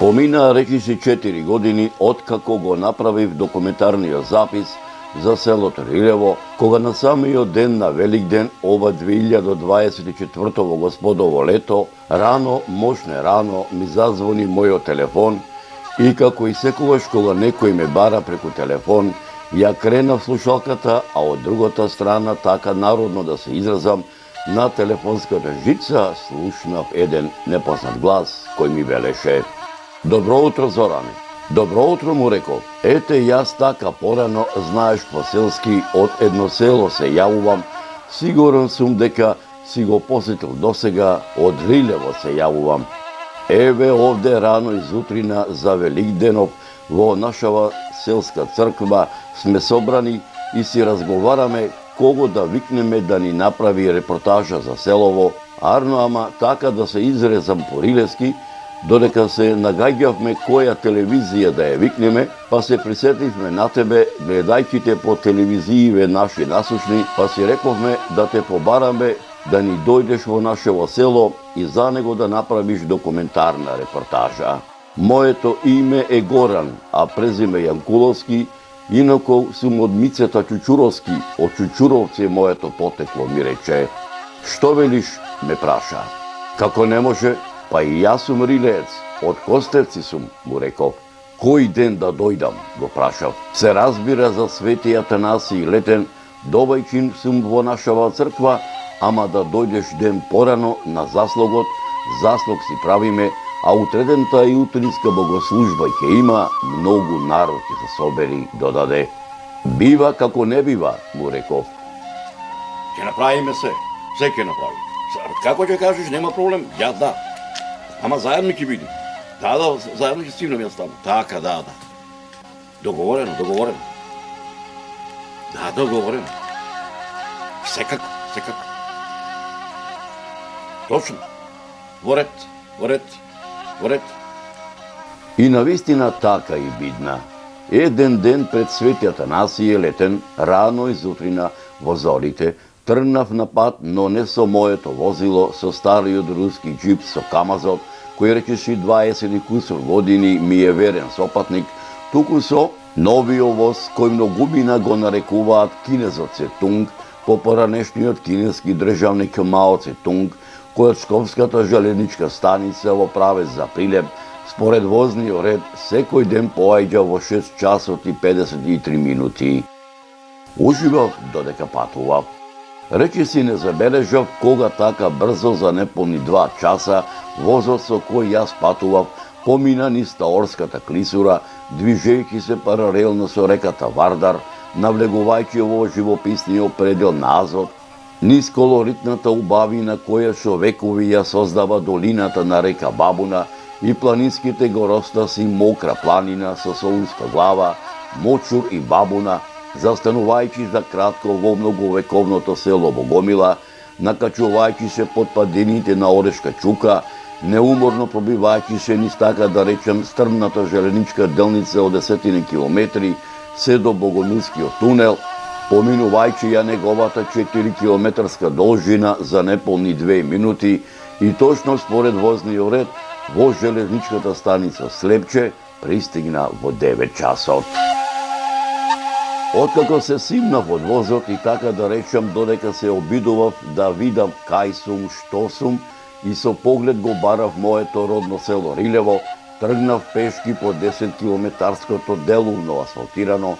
Помина речиси 4 години откако го направив документарниот запис за селото Рилево, кога на самиот ден на Великден ова 2024 господово лето, мощне рано, ми зазвони мојот телефон и како и секогаш кога некој ме бара преку телефон, ја кренав слушалката, а од другата страна, така народно да се изразам, на телефонската жица слушнав еден непознат глас кој ми велеше: "Добро утро, Зоране." "Добро утро," му реков. "Ете, јас така порано, знаеш, по селски од едно село се јавувам. Сигурен сум дека си го посетил досега, од Рилево се јавувам. Еве овде рано изутрина за Великденов во нашава селска црква сме собрани и си разговараме кого да викнеме да ни направи репортажа за селово, арно ама така да се изрезам по рилевски, додека се нагаѓавме која телевизија да ја викнеме, па се присетивме на тебе, гледајќи те по телевизииве наши насушни, па си рековме да те побараме да ни дојдеш во нашево село и за него да направиш документарна репортажа. Моето име е Горан, а презиме Јанкуловски, инако сум од Мицета Чучуровски, од Чучуровци е моето потекло, ми рече. "Што велиш?" ме праша. "Како не може, па и јас сум рилеец, од Костевци сум," му реков. "Кој ден да дојдам?" го прашав. "Се разбира за Свети Атанасиј Летен, довајќин сум во нашава црква, ама да дојдеш ден порано на заслогот, заслог си правиме, а утредента и утринска богослужба ќе има, многу народ ќе се собери," додаде. "Бива како не бива," му реков. "Ќе направиме се ќе направи. Како ќе кажеш, нема проблем, ја да. Ама заедно ќе биде. Да, заедно ќе стигнем јас таму. Така, да. Договорено. Да, договорено. Секако. Точно. Во ред. И навистина така и бидна. Еден ден пред Свети Атанасиј Летен, рано изутрина во зорите, тргнав на пат, но не со моето возило, со стариот руски джип со камазот, кој речеши 20 и кусор години ми е верен сопатник, туку со новиот воз кој многубина го нарекуваат кинезот Цетунг, по поранешниот кинески државник Мао Цетунг, кој од Шковската железничка станица во правец за Прилеп, според возниот ред, секој ден поаѓа во 6 часот и 53 минути. Уживав додека патував. Речиси не забележав кога така брзо за неполни 2 часа возот со кој јас патував помина низ Таорската клисура, движејќи се паралелно со реката Вардар, навлегувајќи во живописниот предел на Азот, низ колоритната убавина која со векови ја создава долината на река Бабуна и планинските горостаси Мокра планина со Солунска глава, Мочур и Бабуна, застанувајќи за кратко во многовековното село Богомила, накачувајќи се под падините на Орешка чука, неуморно пробивајќи се низ така да речем стрмната железничка делница од 10 километри, се до Богомилскиот тунел, поминувајќи ја неговата 4 километарска должина за неполни 2 минути и точно според возниот ред во железничката станица Слепче пристигна во 9 часот. Откако се симнав од возот и така да речам додека се обидував да видам кај сум, што сум и со поглед го барав моето родно село Рилево, тргнав пешки по 10-километарското делумно асфалтирано,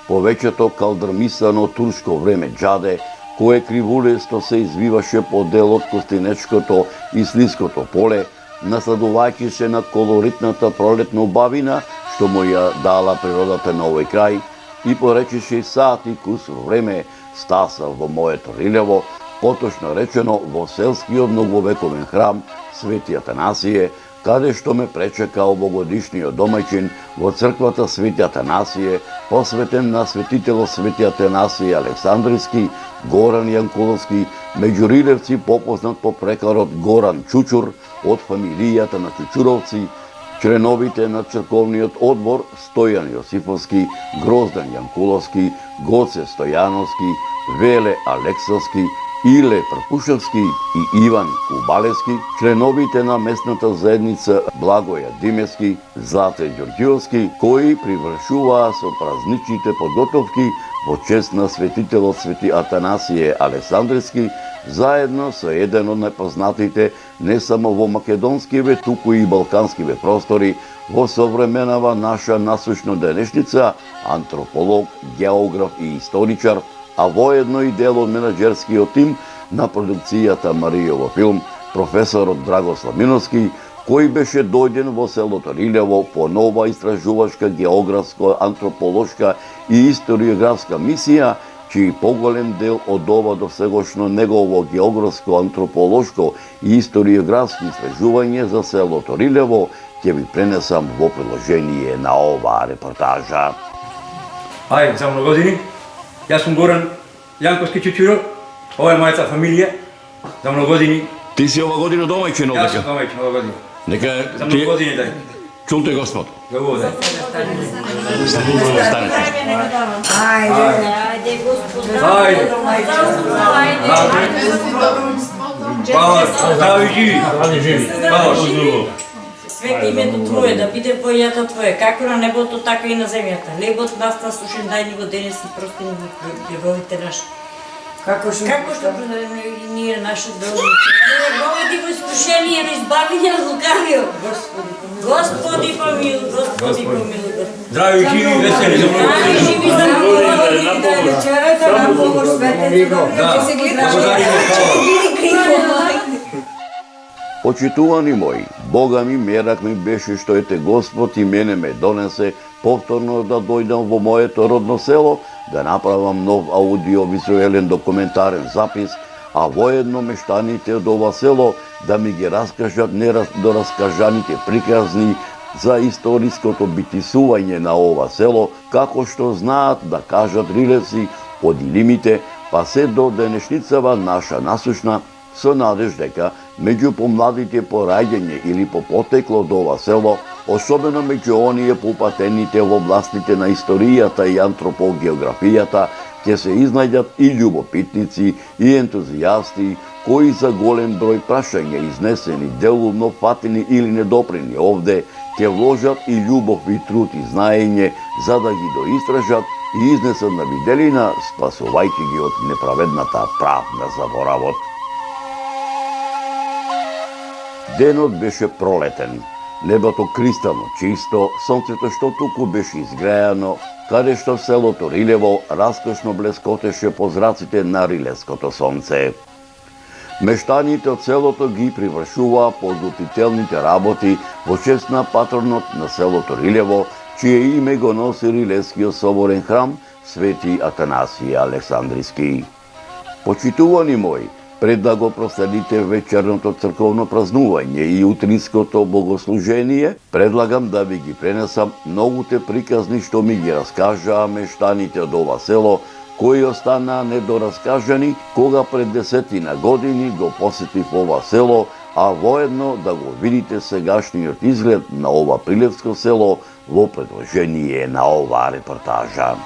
повеќето калдрмисано турско време џаде, кое кривулесто се извиваше по дел од Костинечкото и Слиското поле, насладувајќи се на колоритната пролетна убавина што му ја дала природата на овој крај, и поречеше сат и кусор време стасав во моето Рилево, поточно речено во селскиот многовековен храм Свети Атанасије, каде што ме пречекал богодишниот домаќин во црквата Свети Атанасије, посветен на светителот Свети Атанасиј Александриски, Горан Јанкуловски, меѓу рилевци попознат по прекарот Горан Чучур од фамилијата на Чучуровци, членовите на црковниот одбор Стојан Јосифовски, Гроздан Јанкуловски, Гоце Стојановски, Веле Алексовски Иле Прпушевски и Иван Кубалевски, членовите на местната заедница Благоја Димевски, Злате Ѓорѓиовски, кои привршуваа со празничните подготовки во чест на светителот Свети Атанасије Александрски, заедно со еден од најпознатите не само во македонскиве, туку и балканскиве простори, во современава наша насущна денешница, антрополог, географ и историчар, а воедно и дел од менаџерскиот тим на продукцијата Маријово филм, професорот Драгослав Миновски, кој беше дојден во селото Рилево по нова истражувачка, географска, антрополошка и историографска мисија, чиј поголем дел од ова досегашно негово географско, антрополошко и историографско истражување за селото Рилево ќе ви пренесам во приложение на оваа репортажа. Ај, за много години. Јас сум Горан Јанковски Чучуро. Ова е мојата фамилија. За много години. Ти си ова година домаќин овде? Јас сум домаќин ова година. Нека За много години дај. Чулте Господ. Да го дај. Станете. Ајде, Господ. Ајде. Пала, здрави живи. Пала. Свето името Твое, да биде војата Твое, како на небото, така и на земјата. Лебот нас насушен дај ни го денес и прости ни гревовите наши. Како што и ние наши должници. Не доведи во искушение, да избавиње од лукавиот. Господи помилуј, Господи помилуј. Здрави живи, весели. Здрави живи за много години. Вчерата нам помош светец, Да, ќе се ги благодариме, пала. Почитувани мои, Бога ми мерак ми беше што ете Господ и мене ме донесе повторно да дојдам во моето родно село, да направам нов аудиовизуелен документарен запис, а воедно мештаните од ова село да ми ги раскажат недораскажаните приказни за историското битисување на ова село, како што знаат да кажат рилевци од илимите, па се до денешницава наша насушна, со надеж дека меѓу помладите по раѓање или по потекло од ова село, особено меѓу оние попатените во областите на историјата и антропогеографијата, ќе се изнајдат и љубопитници и ентузијасти кои за голем број прашања изнесени, делумно фатени или недопрени овде, ќе вложат и љубов и труд и знаење за да ги доистражат и изнесат на виделина, спасувајќи ги од неправедната правна заборавот. Денот беше пролетен. Небото кристално чисто, сонцето што туку беше изгреано, каде што селото Рилево раскошно блескотеше по зраците на рилевското сонце. Мештаните од селото ги привршуваа подготвителните работи во чест на патронот на селото Рилево, чие име го носи Рилевскиот соборен храм Свети Атанасије Александрски. Почитувани мои, пред да го проследите вечерното црковно празнување и утринското богослужение, предлагам да ви ги пренесам многуте приказни што ми ги раскажаа мештаните од ова село, кои останаа недораскажани кога пред 10 години го посетив ова село, а воедно да го видите сегашниот изглед на ова прилевско село во предложение на оваа репортажа.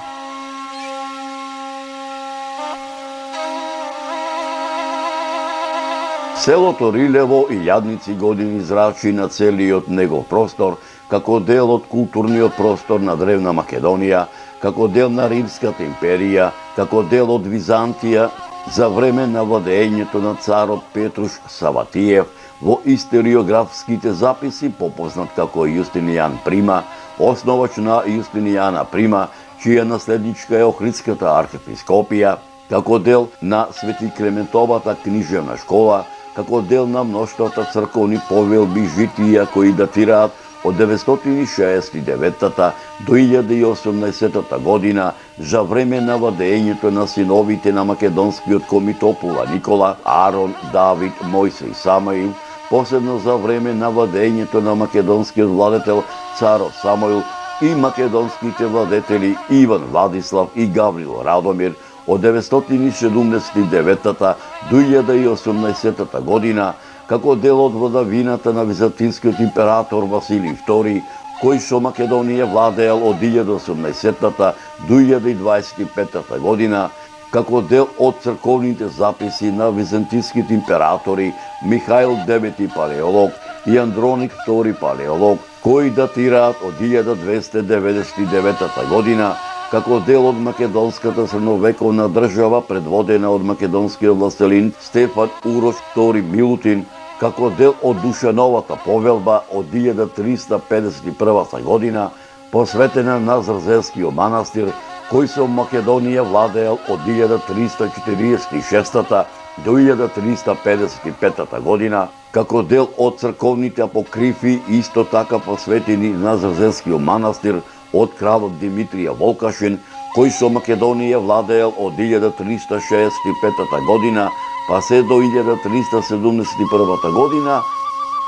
Селото Рилево илјадници години зрачи на целиот негов простор, како дел од културниот простор на древна Македонија, како дел на Римската империја, како дел од Византија, за време на владеењето на царот Петруш Саватиев, во историографските записи попознат како Јустинијан Прима, основач на Јустинијана Прима, чија наследничка е Охридската архиепископија, како дел на Свети Клементовата книжевна школа, како дел на мноштвата црковни повелби житија кои датираат од 969 до 1018 година за време на владеењето на синовите на македонскиот комитопула Никола, Арон, Давид, Мојсе и Самаил, посебно за време на владеењето на македонскиот владетел царот Самоил и македонските владетели Иван Владислав и Гаврил Радомир од 979 до 1018 година, како дел од владавината на византинскиот император Василий II, кој со Македонија владеел од 1018 до 1025 година, како дел од црковните записи на византиските императори Михаил IX Палеолог и Андроник II Палеолог, кои датираат од 1299 година, како дел од македонската средновековна држава предводена од македонскиот властелин Стефан Урош II Милутин, како дел од Душановата повелба од 1351 година, посветена на Зрзелскиот манастир, кој со Македонија владеел од 1346 до 1355 година, како дел од црковните апокрифи исто така посветени на Зрзелскиот манастир од кралот Димитрија Волкашин, кој со Македонија владеел од 1365 година па се до 1371 година,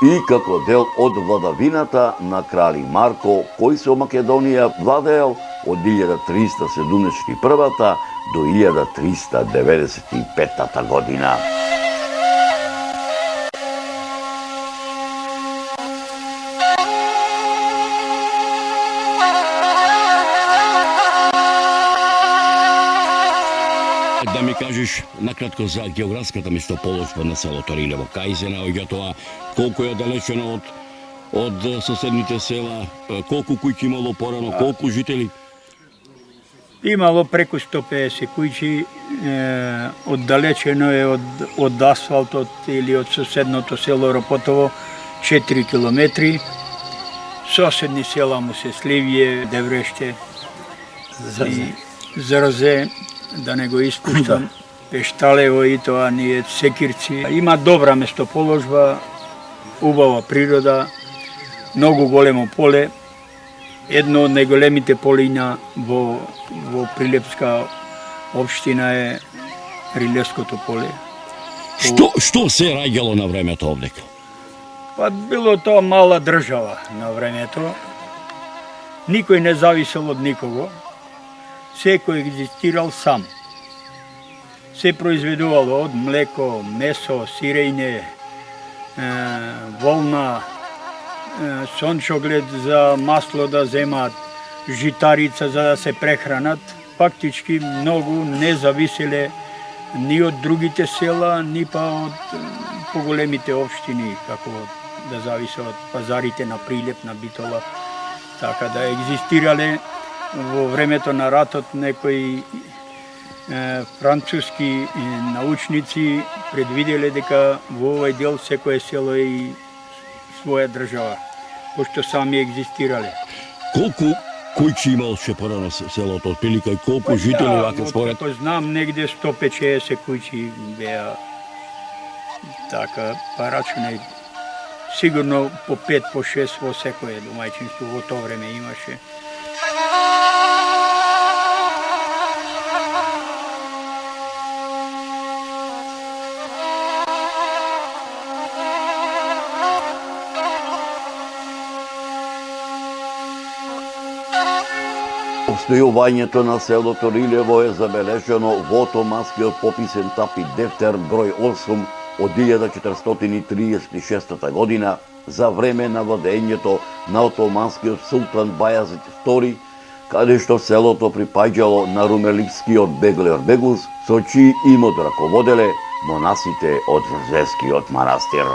и како дел од владавината на крали Марко, кој со Македонија владеел од 1371 до 1395 година. Да ми кажеш накратко за географската местоположба на селото Рилево. Кај се наоѓа тоа, колку е далечено од соседните села, колку куќи имало порано, колку жители? Имало преку 150 куќи, оддалечено е од асфалтот или од соседното село Ропотово 4 километри. Соседни села му се Сливје, Девреште, Зрзе, да не го испуштам, Пешталево и тоа ние Секирци. Има добра местоположба, убава природа, многу големо поле. Едно од најголемите полиња во Прилепска општина е Рилевското поле. Што се раѓало на времето овдека? Па било тоа мала држава на времето. Никој не зависел од никого. Секој екзистирал сам. Се произведувало од млеко, месо, сирење, волна, сончоглед за масло да земат, житарица за да се прехранат. Фактички многу не зависеле ни од другите села, ни па од поголемите општини, како да зависе од пазарите на Прилеп, на Битола. Така да екзистирале во времето на ратот некои француски научници предвиделе дека во овој дел секое село е и своја држава, пошто сами екзистирале. Колку куќи имаше порано селото, отприлика и колку жители вака според? Како знам, негде 150 куќи беа, така, па рачунај, сигурно по 5, по 6 во секое домаќинство во тоа време имаше. Обстојувањето на селото Рилево е забележано во Отоманскиот пописен тапи Дефтер број 8 од 1436 година за време на владењето на Отоманскиот султан Бајазид II, каде што селото припаѓало на румелискиот Беглер Бегус, со чиј имот раководеле монасите од Зрзескиот манастир.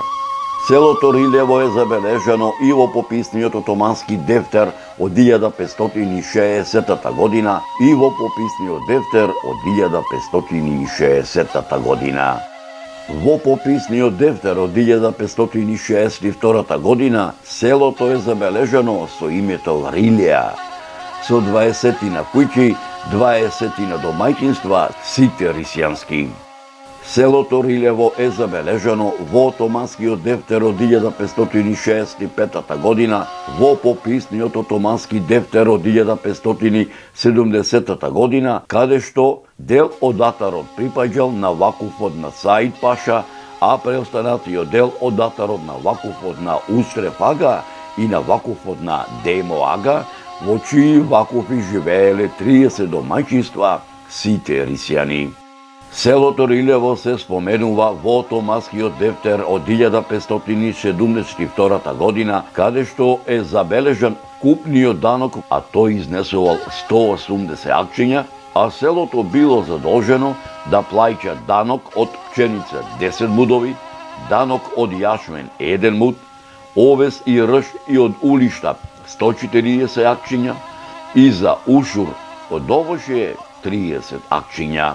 Селото Рилево е забележано и во пописниот Отомански Дефтер од 1560 година и во пописниот Дефтер од 1560 година. Во пописниот Дефтер од 1562 година селото е забележано со името Рилија, со 20 куќи, 20 домаќинства, сите рисјански. Селото Рилево е забележано во Отоманскиот Дефтер од 1565 година, во пописниот Отомански Дефтер од 1570 година, каде што дел од датарот припаѓал на вакуфот на Саид Паша, а преостанатиот дел од датарот на вакуфот на Усреф ага и на вакуфот на Демо ага, во чии вакуфи живееле 30 домаќинства, сите рисјани. Селото Рилево се споменува во Отоманскиот Дефтер од 1572 година, каде што е забележан вкупниот данок, а тој изнесувал 180 акчиња, а селото било задолжено да плаќа данок од пченица 10 мудови, данок од јашмен 1 муд, овес и рж и од улишта 140 акчиња и за ушур од овошје 30 акчиња.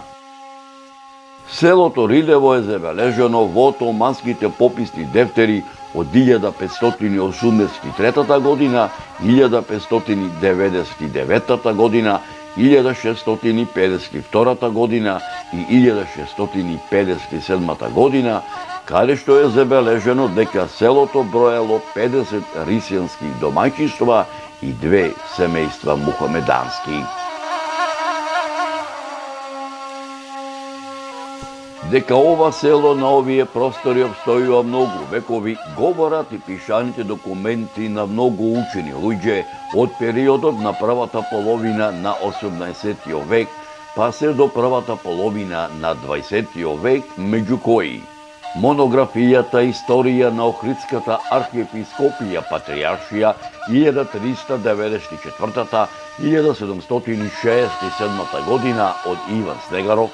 Селото Рилево е забележено во отоманските пописни дефтери од 1583 година, 1599 година, 1652 година и 1657 година, каде што е забележено дека селото броело 50 рисијански домаќинства и 2 семејства мухамедански. Дека ова село на овие простори обстојува многу векови, говорат и пишаните документи на многу учени луѓе од периодот на првата половина на 18 век, па се до првата половина на 20 век, меѓу кои монографијата Историја на Охридската архиепископија Патриаршија 1394-1767 година од Иван Снегаров,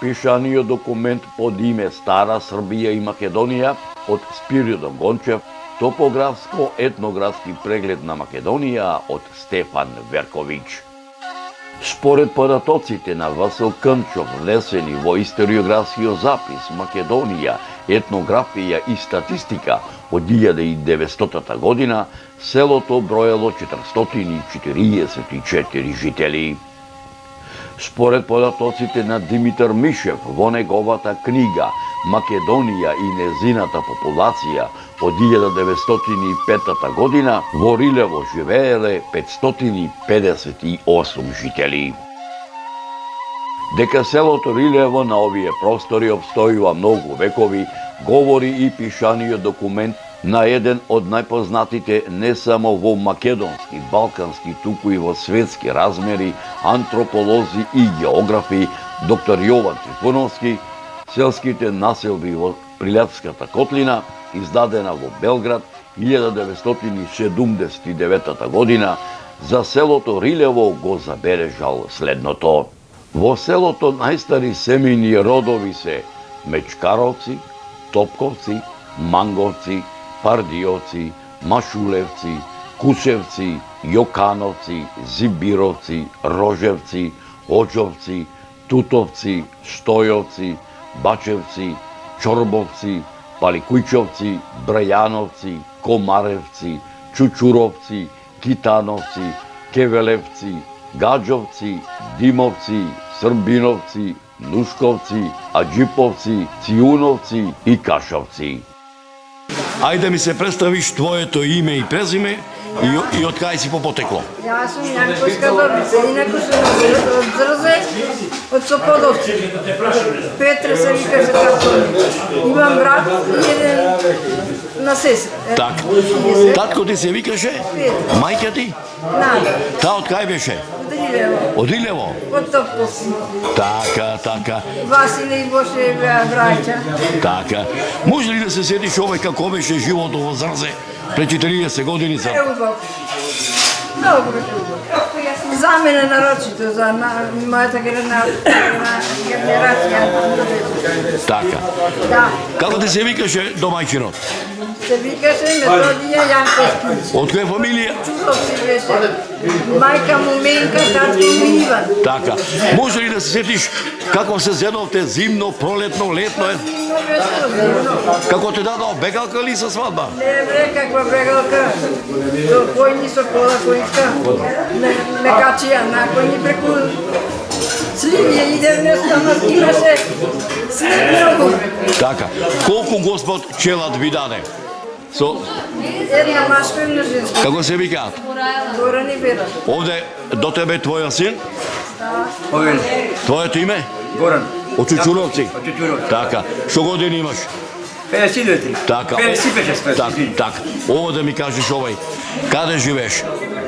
пишаниот документ под име Стара Србија и Македонија од Спиридон Гончев, топографско-етнографски преглед на Македонија од Стефан Верковиќ. Според податоците на Васил Кънчов, внесени во историографскиот запис Македонија, етнографија и статистика од 1900 година, селото броело 444 жители. Според податоците на Димитар Мишев во неговата книга Македонија и незината популација од 1905 година, во Рилево живееле 558 жители. Дека селото Рилево на овие простори обстојува многу векови, говори и пишаниот документ на еден од најпознатите не само во македонски, балкански, туку и во светски размери антрополози и географи доктор Јован Трифуновски, селските населби во Прилепската котлина, издадена во Белград 1979 година, за селото Рилево го забележал следното. Во селото најстари семејни родови се Мечкаровци, Топковци, Манговци, Пардиовци, Машулевци, Кусевци, Јокановци, Зибировци, Рожевци, Оџовци, Тутовци, Стојовци, Бачевци, Чорбовци, Паликујчовци, Брајановци, Комаревци, Чучуровци, Китановци, Кевелевци, Гаджовци, Димовци, Србиновци, Нушковци, Аџиповци, Цијуновци и Кашовци. Ајде ми се представиш твоето име и презиме и од кај си по потекло. Јас сум Јанковска Добрица, инаку сум од Зрзе, од Соподовци. Петре се викаше како. Имам брат и еден на сестра. Така. Татко ти се викаше? Мајка ти? Нада. Та од кај беше? Од Рилево. Од Рилево? Од Топковци. Така. Василе и Боше беа браќа. Така. Може ли да се сетиш овој како беше животот во Зрзе пред 40 години? Убаво. Добро. За мене нарочито, за мојата генерација. Така. Да. Како ти се викаше домаќинот? Се викаше Методија Јанковски. Од која фамилија? Чудовци беше. Мајка му Менка, татко му Иван. Така. Може ли да се сетиш како се зедовте зимно, пролетно, летно? Зимно беше зимно. Како те дадо бегалка или со свадба? Не бре, каква брегалка. Со којни со кола којска. Ме качија на којни преку сливија иде место, но имаше снег многу. Така. Колку Господ челад ви даде? Со Една машка и една женска. како се викаат? Горан и Вера. Овде до тебе твојот син? Овен, Твоето име? Горан, Од Чучуровци? од Чучуровци. Така. Што години имаш? 52. Така. 56. Така. Ово да ми кажеш овој. Каде живееш?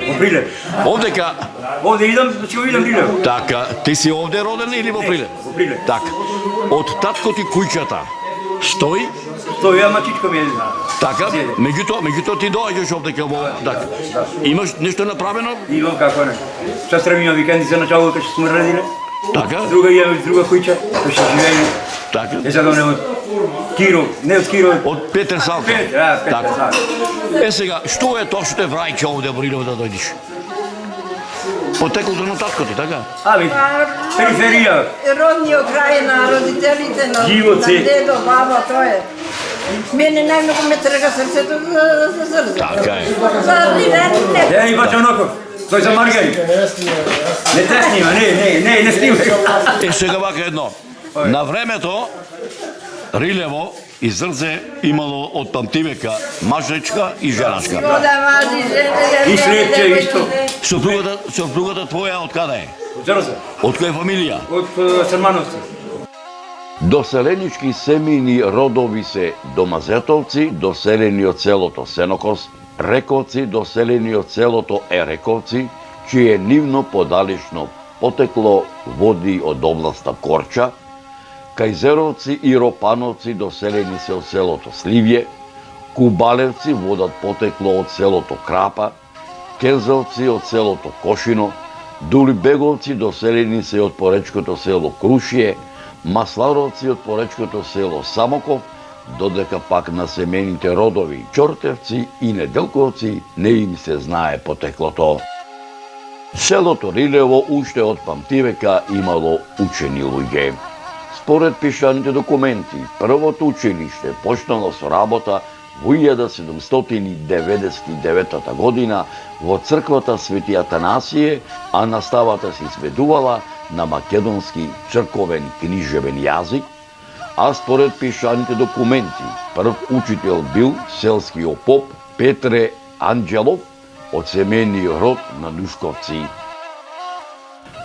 Во Прилеп. Овдека. Овде идам, да ќе го видам Рилево. Така. Ти си овде роден или во Прилеп? Во Прилеп. Така. Од татко ти куќата стои? Стои, ама чичко ми е. Така. Меѓутоа ти доаѓаш овдека во така. Имаш нешто направено? Имам како не. Сестра ми има викенди за начало, кога ќе сме родиле. Така? Друга имаме друга куќа, кој ще живееме. Така? Е сега од Киро, не од Киро, Од Петер Салка. Петер Така. Салка. Е сега, што е тоа што те враќа овде во Рилево да дојдеш? Потеклото на татко ти, така? Ами, периферија. Родниот крај на родителите, на Живоци. дедо, баба, тоа е. Мене најмногу ме трга срцето за Зрза. Така е. За Ливерне. Ја и Бачаноков, тој за Маргари. Не те снима, не снима. Е сега вака едно. На времето Рилево и Зрдзе имало од памтивека мажечка и женачка. Вода мажи, жене, И срепче исто. Сопругата твоја од каде е? Зрза, Од која фамилија? од Срмановци. Доселенички семејни родови се Домазетовци, доселени од селото Сенокос, Рековци, доселени од селото Ерековци, чие нивно подалечно потекло води од областа Корча, Кајзеровци и Ропановци, доселени се од селото Сливје, Кубалевци, водат потекло од селото Крапа, Кезелци од селото Кошино, Дулибеговци, доселени се од поречкото село Крушие, Масларовци од поречкото село Самоков, додека пак на семејните родови Чортевци и Неделковци не им се знае потеклото. Селото Рилево уште од памтивека имало учени луѓе. Според пишаните документи, првото училиште почнало со работа во 1799 година во црквата Свети Атанасије, а наставата се изведувала на македонски црковен книжевен јазик, а според пишаните документи, прв учител бил селскиот поп Петре Анđелов од семејниот род на Нушковци.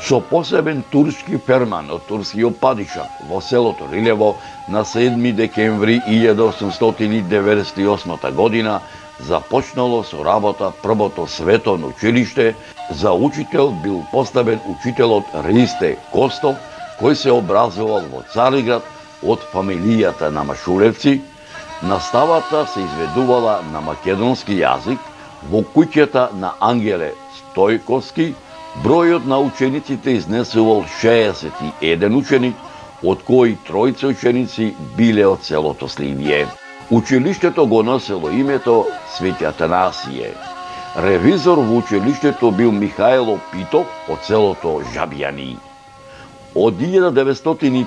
Со посебен турски ферман од турскиот падишах во селото Рилево на 7 декември 1898 година започнало со работа првото световно училиште. За учител бил поставен учителот Ристе Костов, кој се образувал во Цариград од фамилијата на Машуревци. Наставата се изведувала на македонски јазик во куќата на Ангеле Стојковски. Бројот на учениците изнесувал 61 ученик, од кои тројца ученици биле од селото Сливје. Училиштето го носело името Свети Атанасије. Ревизор во училиштето бил Михајло Питов од селото Жабјани. Од 1901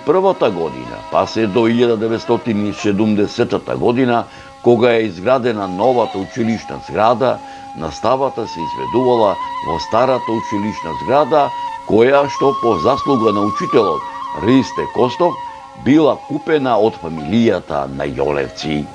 година па се до 1970 година, кога е изградена новата училишна зграда, наставата се изведувала во старата училишна зграда, која што по заслуга на учителот Ристе Костов била купена од фамилијата на Јолевци.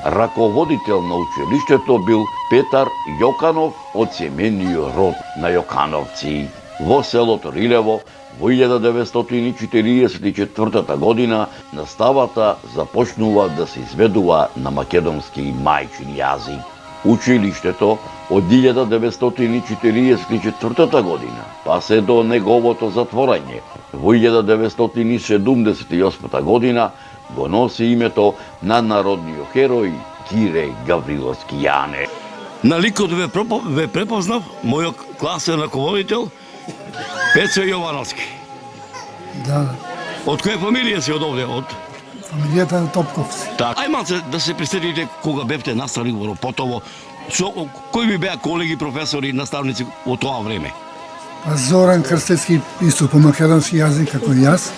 Раководител на училиштето бил Петар Јоканов од семејниот род на Јокановци. Во селото Рилево во 1944 година наставата започнува да се изведува на македонски мајчин јазик. Училиштето од 1944 година па се до неговото затворање во 1978 година го носи името на народниот херој Кире Гавриловски-Јане. На ликот ве препознав мојот класен раководител Пецо Јовановски. Да, Од која фамилија си од овде? Од фамилијата на Топковци. Ај малце да се присетите кога бевте наставник во Ропотово, кои ви беа колеги, професори, наставници во тоа време? Па Зоран Крстецки исто по македонски јазик како и јас.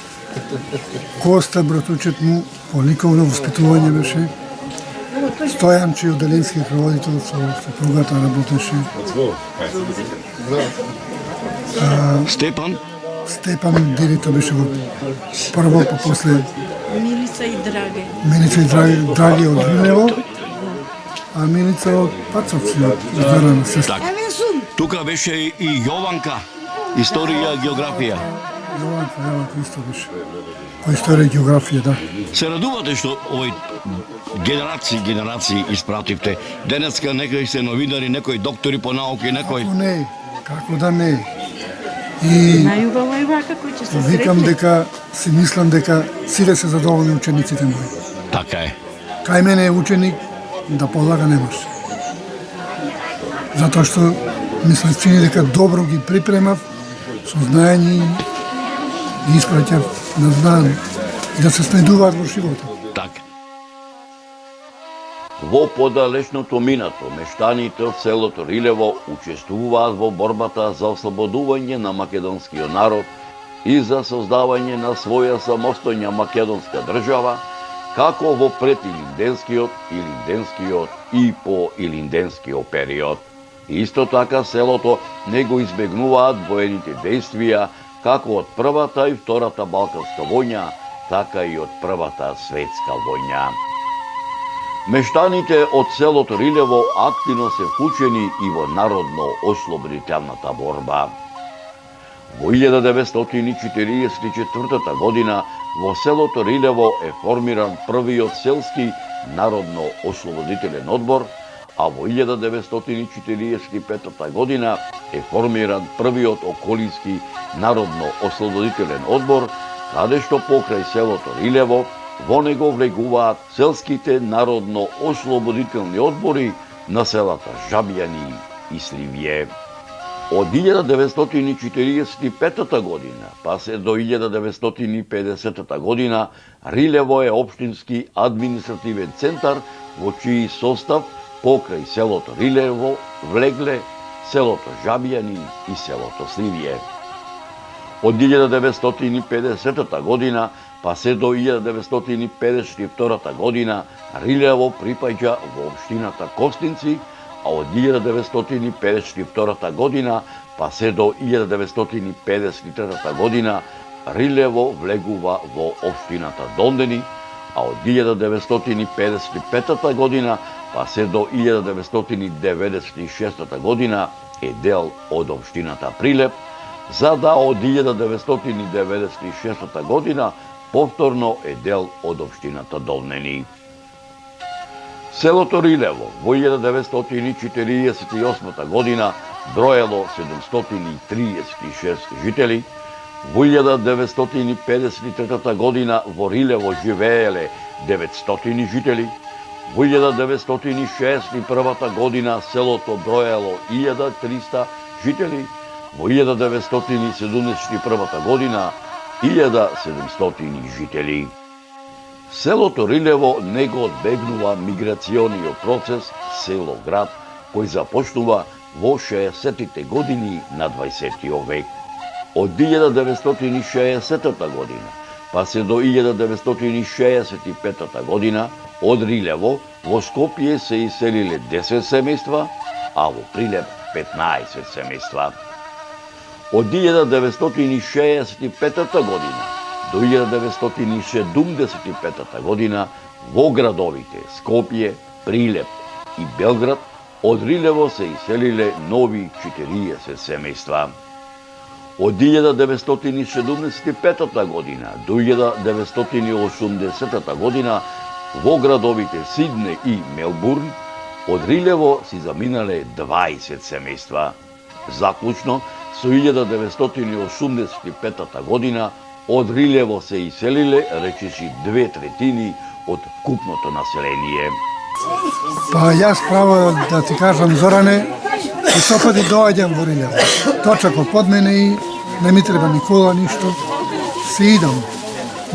Коста братучет му по ликовно воспитување беше. Стојан чиј оделенски раководител со сопругата работеше. Степан? Степан директор беше во прво, па после Милица и Драге. Милица и Драге од Рилево, а Милица од Пацовци, од Зорана сестра. Така. Тука беше и Јованка, историја, географија. Јованка исто беше. По историја и географија, да. Се радувате што овој генерации испративте. Денеска некои се новинари, некои доктори по науки, некои... Како да не. И Најубаво е вака кој ќе се викам сретне. дека си мислам дека сите се задоволни учениците мои. Така е. Кај мене е ученик да полага не може. Затоа што мислам чини дека добро ги припремав со знаење ги испраќаат на знан и да се снедуваат во животот. Така. Во подалечното минато, мештаните од селото Рилево учествуваат во борбата за ослободување на македонскиот народ и за создавање на своја самостојна македонска држава, како во предилинденскиот, илинденскиот и поилинденскиот период. Исто така селото не го избегнуваат воените действија како од Првата и Втората Балканска војна, така и од Првата светска војна. Мештаните од селото Рилево активно се вклучени и во народно-ослободителната борба. Во 1944 година во селото Рилево е формиран првиот селски народно-ослободителен одбор, а во 1945 година е формиран првиот околински народно-ослободителен одбор, каде што покрај селото Рилево во него влегуваат селските народно-ослободителни одбори на селата Жабјани и Сливје. Од 1945 година па се до 1950 година Рилево е општински административен центар во чиј состав покрај селото Рилево влегле селото Жабјани и селото Сливје. Од 1950 година па се до 1952 година Рилево припаѓа во општината Костинци, а од 1952 година па се до 1953 година Рилево влегува во општината Дондени, а од 1955 година па се до 1996 година е дел од општината Прилеп, за да од 1996 година повторно е дел од општината Долнени. Селото Рилево во 1948 година броело 736 жители, во 1953 година во Рилево живееле 900 жители, во 1961 година селото броело 1300 жители, во 1971 година 1700 жители. Селото Рилево не го одбегнува миграциониот процес село-град кој започнува во 60-тите години на 20 век. Од 1960 година па се до 1965 година од Рилево во Скопје се иселиле 10 семејства, а во Прилеп 15 семејства. Од 1965 година до 1975 година во градовите Скопје, Прилеп и Белград од Рилево се иселиле нови 40 семејства. Од 1975 година до 1980 година во градовите Сидне и Мелбурн од Рилево си заминале 20 семејства. Заклучно, со 1985 година од Рилево се иселиле речиси 2/3 од вкупното население. Па јас право да ти кажам, Зоране, и сопади доаѓам во Рилево. Точако под мене и не ми треба никола ништо. Си идам.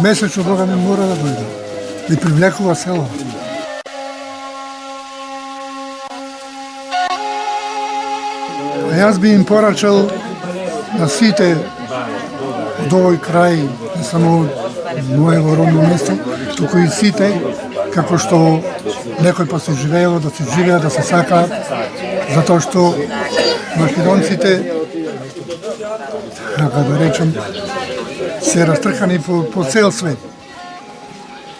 Месечно Бога не мора да дојдам. Ми привлекува село. А јас би им порачал на сите од овој крај, не само од моето родно место, туку и сите, како што некој па се живеело, да се живеат, да се сакаат, затоа што македонците, така да речем, се растркани по цел свет.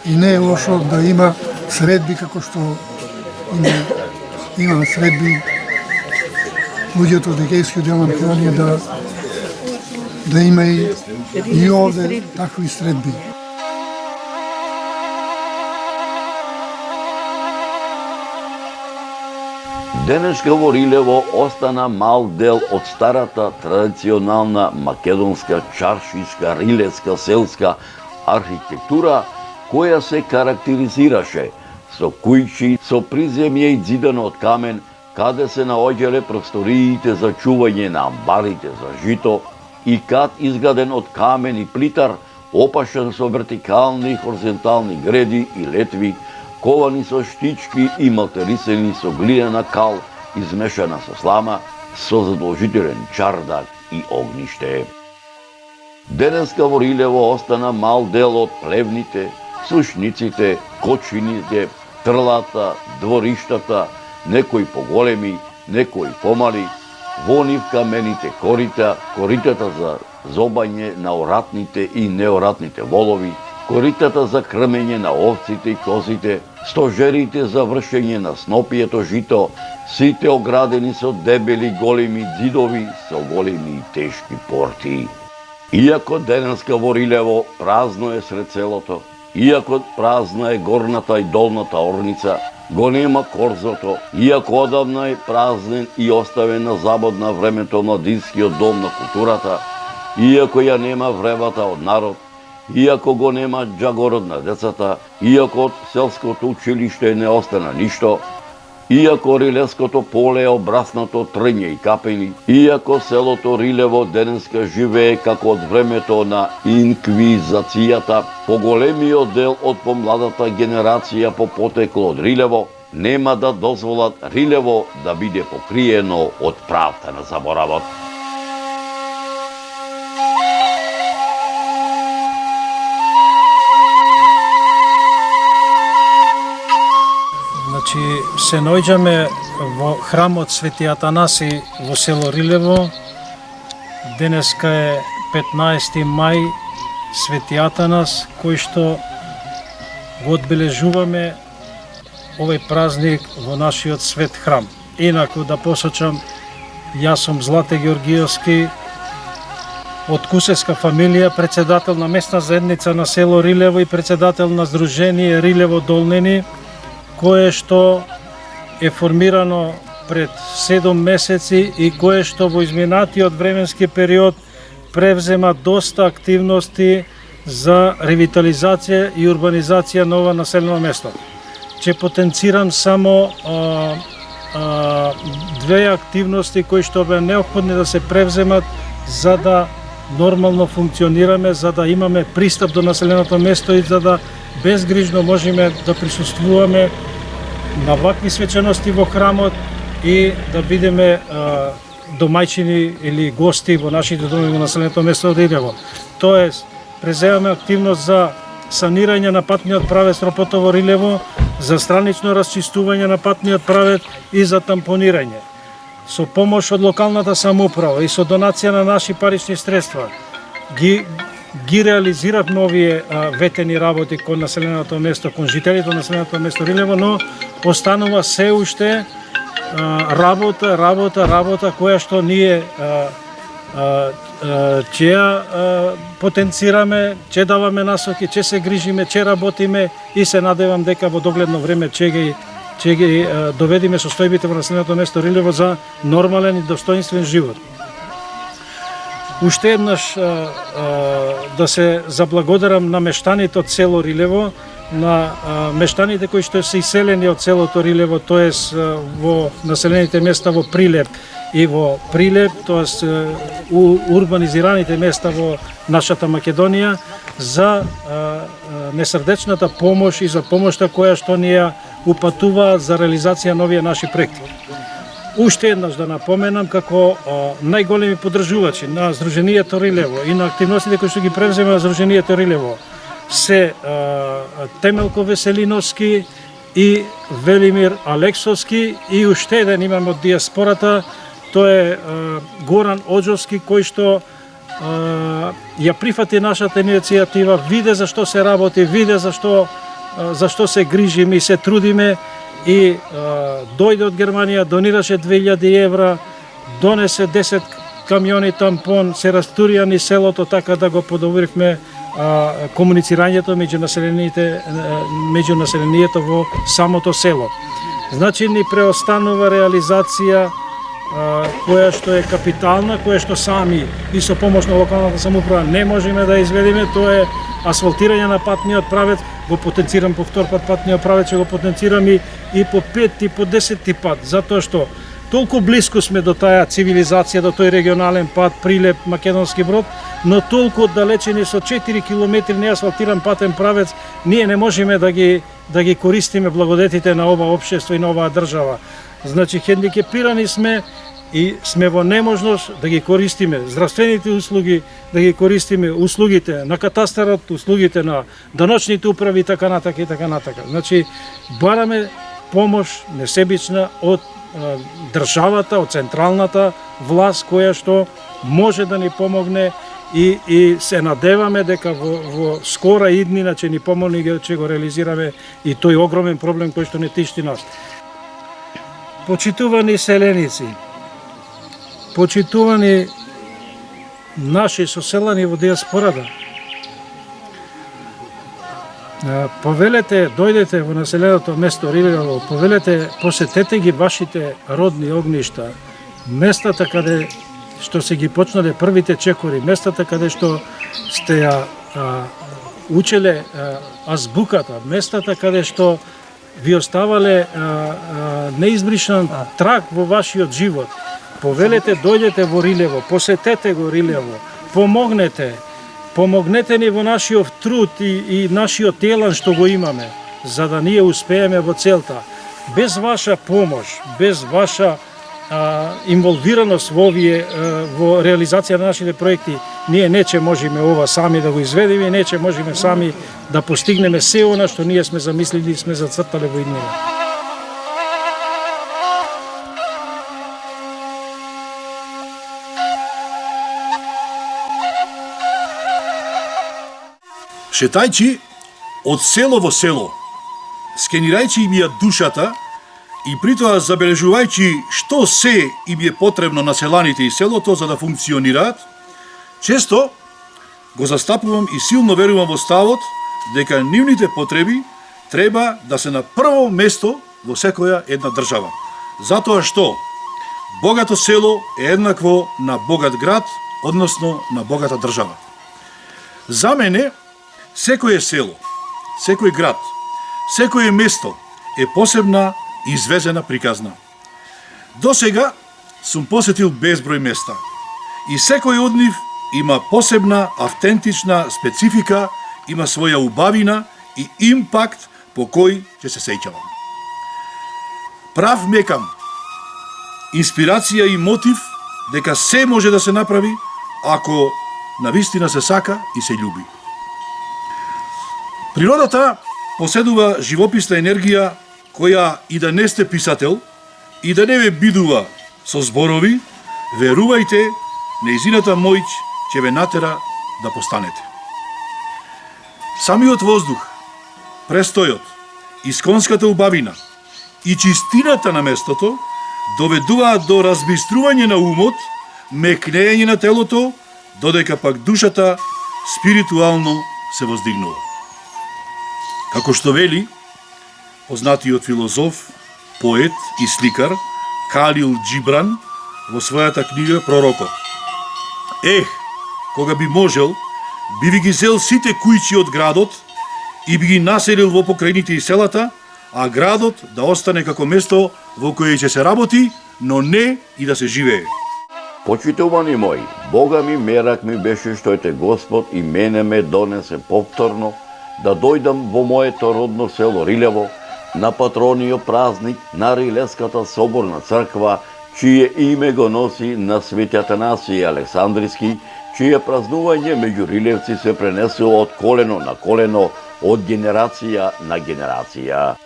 И не е лошо да има средби како што има средби луѓето од егејскиот дел на Македонија да има и овде такви средби. Денеска во Рилево остана мал дел од старата традиционална македонска чаршиска, рилевска, селска архитектура, која се карактеризираше со кујчи, со приземје и зидано од камен, каде се наоѓале просториите за чување на амбарите за жито и кат изграден од камен и плитар, опашен со вертикални и хоризонтални греди и летви, ковани со штички и малтерисени со глинена кал, измешана со слама, со задолжителен чардак и огниште. Денеска во Рилево остана мал дел од плевните, сушниците, кочините, трлата, двориштата, некои поголеми, некои помали, во нив камените корита, коритата за зобање на оратните и неоратните волови, коритата за крмење на овците и козите, стожерите за вршење на снопието жито, сите оградени со дебели големи ѕидови, со големи и тешки порти. Иако денеска во Рилево празно е сред селото, иако празна е горната и долната орница, го нема корзото, иако одавна е празнен и оставен на забод на времето младинскиот дом на културата, иако ја нема вревата од народ, иако го нема џагород на децата, иако од селското училиште не остана ништо, иако Рилевското поле е обраснато трња и капени, иако селото Рилево денеска живее како од времето на инквизацијата, поголемиот дел од помладата генерација по потекло од Рилево нема да дозволат Рилево да биде покриено од правта на заборавот. Значи, се наоѓаме во храмот Свети Атанаси во село Рилево. Денеска е 15 мај, Свети Атанас, кој што го одбележуваме овој празник во нашиот свет храм. Инаку да посочам, јас сум Злате Георгиевски, од кусевска фамилија, председател на местна заедница на село Рилево и председател на Сдружение Рилево Долнени, кое што е формирано пред 7 месеци и кое што во изминатиот временски период превзема доста активности за ревитализација и урбанизација на ова населено место. Ќе потенцирам само две активности кои што бе неопходни да се превземат за да нормално функционираме, за да имаме пристап до населеното место и за да безгрижно можеме да присуствуваме на вакви свечености во храмот и да бидеме домајчини или гости во нашите домови во населеното место од Рилево. Тоест, преземаме активност за санирање на патниот правец Ропотово Рилево, за странично расчистување на патниот правец и за тампонирање. Со помош од локалната самоуправа и со донација на наши парични средства ги реализиравме овие ветени работи кон населеното место, кон жителите од населеното место Рилево, но останува се уште работа која што ние ќе ја потенцираме, ќе даваме насоки, ќе се грижиме, ќе работиме и се надевам дека во догледно време ќе ги доведиме состојбите во населеното место Рилево за нормален и достоинствен живот. Уште еднаш да се заблагодарам на мештаните од село Рилево, на мештаните кои што се иселени од селото Рилево, тоест во населените места во Прилеп и во Прилеп, тоест урбанизираните места во нашата Македонија, за несрдечната помош и за помошта која што ни ја упатува за реализација на овие наши проекти. Уште еднаш да напоменам како најголеми поддржувачи на Сдруженијето Рилево и на активностите кои што ги превзема Сдруженијето Рилево се Темелко Веселиновски и Велимир Алексовски и уште еден имаме од диаспората, тој е Горан Оџовски, кој што ја прифати нашата иницијатива, виде за што се работи, виде за што се грижиме и се трудиме и дојде од Германија, донираше 2000 евра, донесе 10 камиони тампон, се растурија ни селото така да го подобривме комуницирањето меѓу населението во самото село. Значи ни преостанува реализација која што е капитална, која што сами и со помош на локалната самоуправа не можеме да изведиме, тоа е асфалтирање на патниот правец, го потенцирам по втор пат патниот правец, го потенцирам и по 5 и по 10 пат, затоа што толку близко сме до таа цивилизација, до тој регионален пат Прилеп Македонски Брод, но толку оддалечени со 4 километри неасфалтиран патен правец, ние не можеме да ги користиме благодетите на ова општество и на оваа држава. Значи хендикепирани сме и сме во неможност да ги користиме здравствените услуги, да ги користиме услугите на катастарот, услугите на даночните управи и така натака и така натака. Значи бараме помош несебична од државата, од централната власт која што може да ни помогне и се надеваме дека во скора иднина ќе ни помогне и ќе го реализираме и тој огромен проблем кој што не тишти нас. Почитувани селеници, почитувани наши соселани во диаспората, повелете, дојдете во населеното место Рилево, повелете, посетете ги вашите родни огништа, местата каде што се ги почнале првите чекори, местата каде што сте ја учеле азбуката, местата каде што ви оставале неизбришан траг во вашиот живот. Повелете, дојдете во Рилево, посетете го Рилево, помогнете ни во нашиот труд и нашиот телан што го имаме, за да ние успееме во целта. Без ваша помош, без ваша инволвираност во реализација на нашите проекти, ние не ќе можеме ова сами да го изведеме, не ќе можеме сами да постигнеме се она што ние сме замислили и сме зацртале во иднина. Шетајќи од село во село, скенирајќи им ја душата и притоа забележувајќи што се им е потребно на селаните и селото за да функционираат, често го застапувам и силно верувам во ставот дека нивните потреби треба да се на прво место во секоја една држава. Затоа што богато село е еднакво на богат град, односно на богата држава. За мене, секој село, секој град, секој место е посебна и извезена приказна. До сега сум посетил безброј места и секој од нив има посебна, автентична специфика, има своја убавина и импакт по кој ќе се сеќавам. Прав мекам, инспирација и мотив дека се може да се направи ако навистина се сака и се љуби. Природата поседува живописна енергија која и да не сте писател, и да не ве бидува со зборови, верувајте, нејзината моќ ќе ве натера да постанете. Самиот воздух, престојот, исконската убавина и чистината на местото доведуваат до разбистрување на умот, мекнење на телото, додека пак душата спиритуално се воздигнува. Како што вели познатиот филозоф, поет и сликар Калил Џибран во својата книга Пророкот. Кога би можел, би ви ги зел сите кујчи од градот и би ги населил во покрајните и селата, а градот да остане како место во кое ќе се работи, но не и да се живее. Почитувани мои, Бога ми мерак ми беше што ете Господ и мене ме донесе повторно да дојдам во моето родно село Рилево на патрониот празник на Рилевската соборна црква, чие име го носи на Свети Атанасиј Александриски, чие празнување меѓу рилевци се пренесува од колено на колено, од генерација на генерација.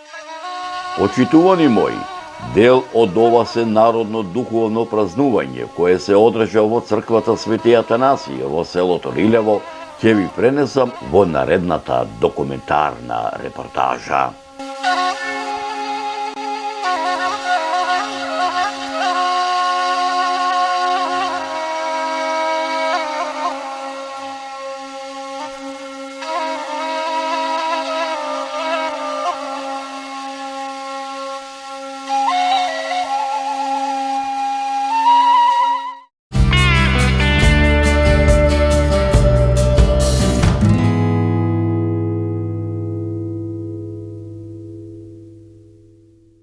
Почитувани мои, дел од ова се народно духовно празнување, кое се одржа во црквата Свети Атанасиј во селото Рилево, ќе ви пренесам во наредната документарна репортажа.